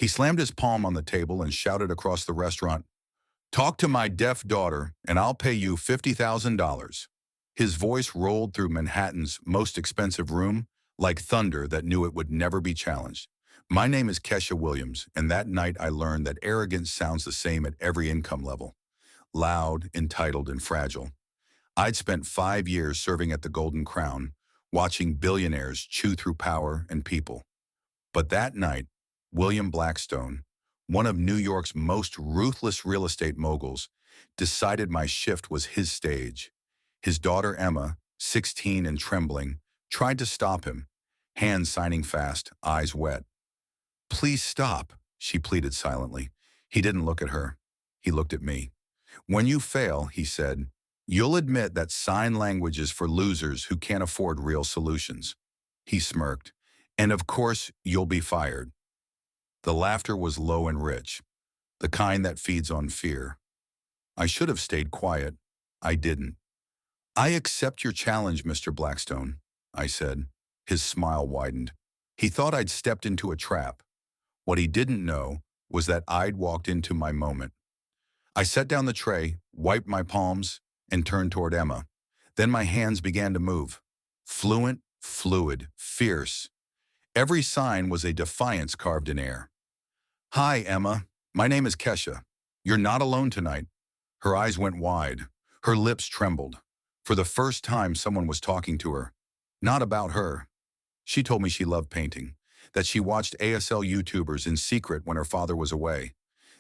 He slammed his palm on the table and shouted across the restaurant, "Talk to my deaf daughter, and I'll pay you $50,000. His voice rolled through Manhattan's most expensive room like thunder that knew it would never be challenged. My name is Kesha Williams, and that night I learned that arrogance sounds the same at every income level. Loud, entitled, and fragile. I'd spent 5 years serving at the Golden Crown, watching billionaires chew through power and people. But that night, William Blackstone, one of New York's most ruthless real estate moguls, decided my shift was his stage. His daughter Emma, 16 and trembling, tried to stop him, hands signing fast, eyes wet. "Please stop," she pleaded silently. He didn't look at her. He looked at me. "When you fail," he said, "you'll admit that sign language is for losers who can't afford real solutions." He smirked. "And of course, you'll be fired." The laughter was low and rich, the kind that feeds on fear. I should have stayed quiet. I didn't. "I accept your challenge, Mr. Blackstone," I said. His smile widened. He thought I'd stepped into a trap. What he didn't know was that I'd walked into my moment. I set down the tray, wiped my palms, and turned toward Emma. Then my hands began to move. Fluent, fluid, fierce. Every sign was a defiance carved in air. "Hi, Emma. My name is Kesha. You're not alone tonight." Her eyes went wide. Her lips trembled. For the first time, someone was talking to her. Not about her. She told me she loved painting, that she watched ASL YouTubers in secret when her father was away,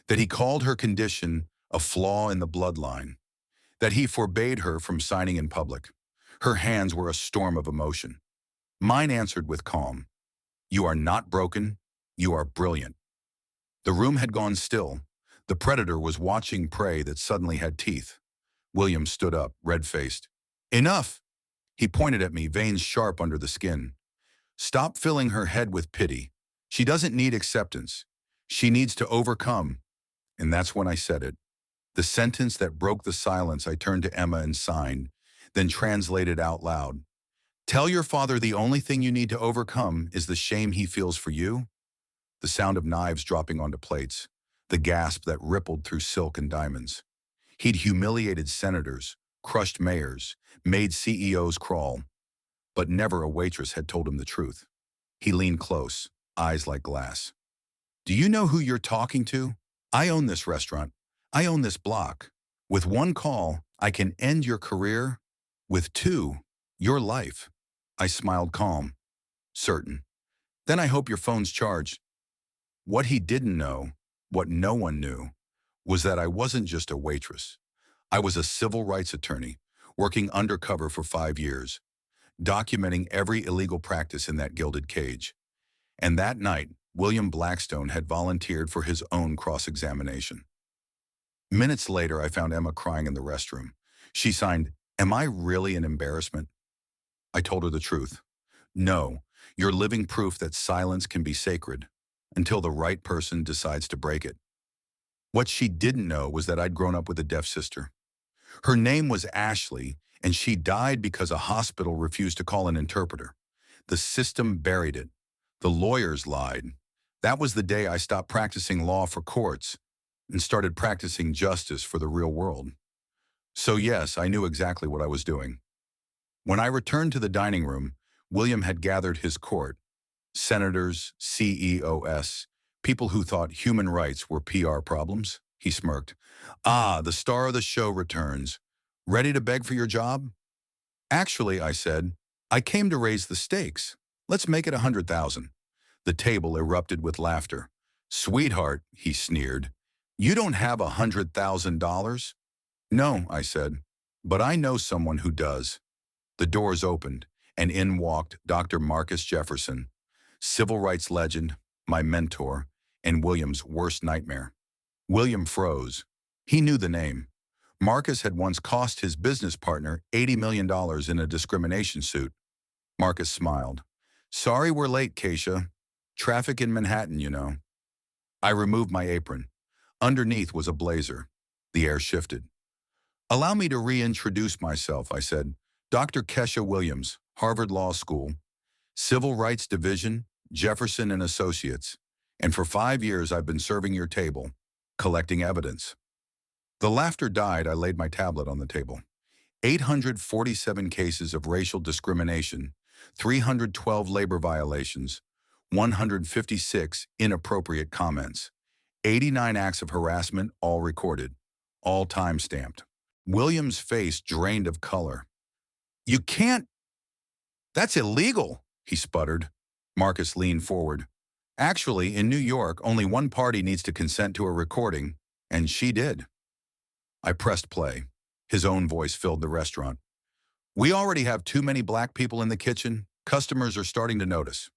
that he called her condition a flaw in the bloodline, that he forbade her from signing in public. Her hands were a storm of emotion. Mine answered with calm. "You are not broken. You are brilliant." The room had gone still. The predator was watching prey that suddenly had teeth. William stood up, red-faced. "Enough!" He pointed at me, veins sharp under the skin. "Stop filling her head with pity. She doesn't need acceptance. She needs to overcome." And that's when I said it. The sentence that broke the silence. I turned to Emma and signed, then translated out loud. "Tell your father the only thing you need to overcome is the shame he feels for you." The sound of knives dropping onto plates, the gasp that rippled through silk and diamonds. He'd humiliated senators, crushed mayors, made CEOs crawl, but never a waitress had told him the truth. He leaned close, eyes like glass. "Do you know who you're talking to? I own this restaurant. I own this block. With one call, I can end your career. With two, your life." I smiled calm. "Certain. Then I hope your phone's charged." What he didn't know, what no one knew, was that I wasn't just a waitress. I was a civil rights attorney, working undercover for 5 years, documenting every illegal practice in that gilded cage. And that night, William Blackstone had volunteered for his own cross-examination. Minutes later, I found Emma crying in the restroom. She signed, "Am I really an embarrassment?" I told her the truth. "No, you're living proof that silence can be sacred, until the right person decides to break it." What she didn't know was that I'd grown up with a deaf sister. Her name was Ashley, and she died because a hospital refused to call an interpreter. The system buried it. The lawyers lied. That was the day I stopped practicing law for courts and started practicing justice for the real world. So yes, I knew exactly what I was doing. When I returned to the dining room, William had gathered his court. Senators, CEOs, people who thought human rights were PR problems. He smirked. "Ah, the star of the show returns. Ready to beg for your job?" "Actually," I said, "I came to raise the stakes. Let's make it 100,000. The table erupted with laughter. "Sweetheart," he sneered, "you don't have $100,000? "No," I said, "but I know someone who does." The doors opened, and in walked Dr. Marcus Jefferson, civil rights legend, my mentor, and William's worst nightmare. William froze. He knew the name. Marcus had once cost his business partner $80 million in a discrimination suit. Marcus smiled. "Sorry we're late, Keisha. Traffic in Manhattan, you know." I removed my apron. Underneath was a blazer. The air shifted. "Allow me to reintroduce myself," I said. "Dr. Kesha Williams, Harvard Law School, Civil Rights Division, Jefferson and Associates, And for 5 years, I've been serving your table, collecting evidence. The laughter died. I laid my tablet on the table. 847 cases of racial discrimination, 312 labor violations, 156 inappropriate comments, 89 acts of harassment, all recorded, all time-stamped. William's face drained of color. "You can't, that's illegal," he sputtered. Marcus leaned forward. "Actually, in New York, only one party needs to consent to a recording, and she did." I pressed play. His own voice filled the restaurant. "We already have too many black people in the kitchen. Customers are starting to notice."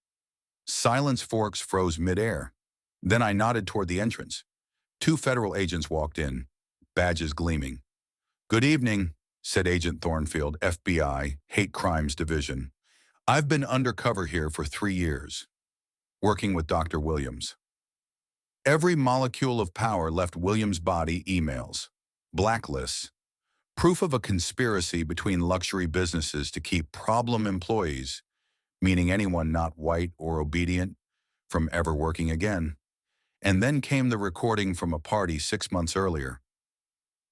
Silence forks froze midair. Then I nodded toward the entrance. 2 federal agents walked in, badges gleaming. "Good evening," said Agent Thornfield, FBI, Hate Crimes Division. "I've been undercover here for 3 years, working with Dr. Williams." Every molecule of power left Williams' body: emails, blacklists, proof of a conspiracy between luxury businesses to keep problem employees, meaning anyone not white or obedient, from ever working again. And then came the recording from a party 6 months earlier.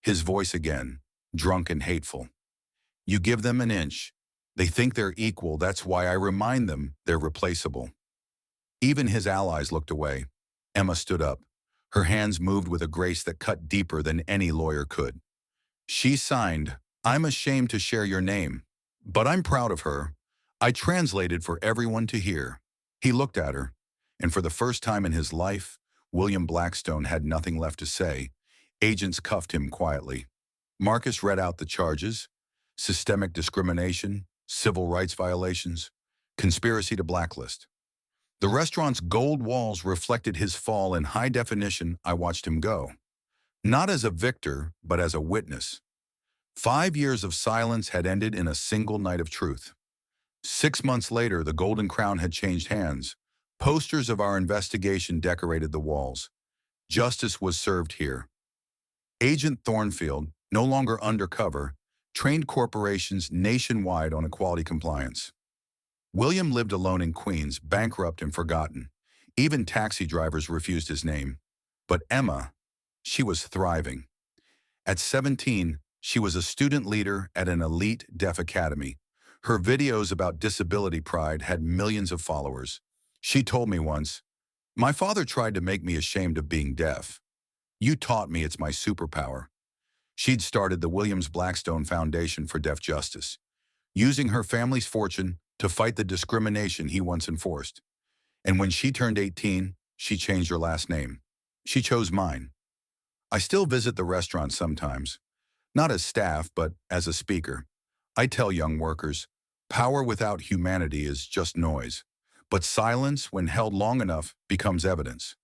His voice again, drunk and hateful. "You give them an inch. They think they're equal. That's why I remind them they're replaceable." Even his allies looked away. Emma stood up. Her hands moved with a grace that cut deeper than any lawyer could. She signed, "I'm ashamed to share your name, but I'm proud of her. I translated for everyone to hear." He looked at her, and for the first time in his life, William Blackstone had nothing left to say. Agents cuffed him quietly. Marcus read out the charges: systemic discrimination, civil rights violations, conspiracy to blacklist. The restaurant's gold walls reflected his fall in high definition. I watched him go. Not as a victor, but as a witness. 5 years of silence had ended in a single night of truth. 6 months later, the Golden Crown had changed hands. Posters of our investigation decorated the walls. Justice was served here. Agent Thornfield, no longer undercover, trained corporations nationwide on equality compliance. William lived alone in Queens, bankrupt and forgotten. Even taxi drivers refused his name. But Emma, she was thriving. At 17, she was a student leader at an elite deaf academy. Her videos about disability pride had millions of followers. She told me once, "My father tried to make me ashamed of being deaf. You taught me it's my superpower." She'd started the Williams Blackstone Foundation for Deaf Justice, using her family's fortune to fight the discrimination he once enforced. And when she turned 18, she changed her last name. She chose mine. I still visit the restaurant sometimes, not as staff, but as a speaker. I tell young workers, power without humanity is just noise, but silence, when held long enough, becomes evidence.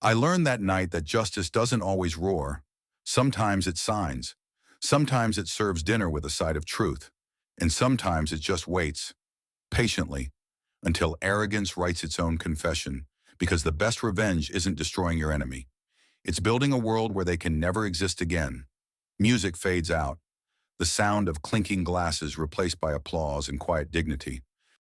I learned that night that justice doesn't always roar. Sometimes it signs. Sometimes it serves dinner with a side of truth. And sometimes it just waits, patiently, until arrogance writes its own confession, because the best revenge isn't destroying your enemy. It's building a world where they can never exist again. Music fades out, the sound of clinking glasses replaced by applause and quiet dignity.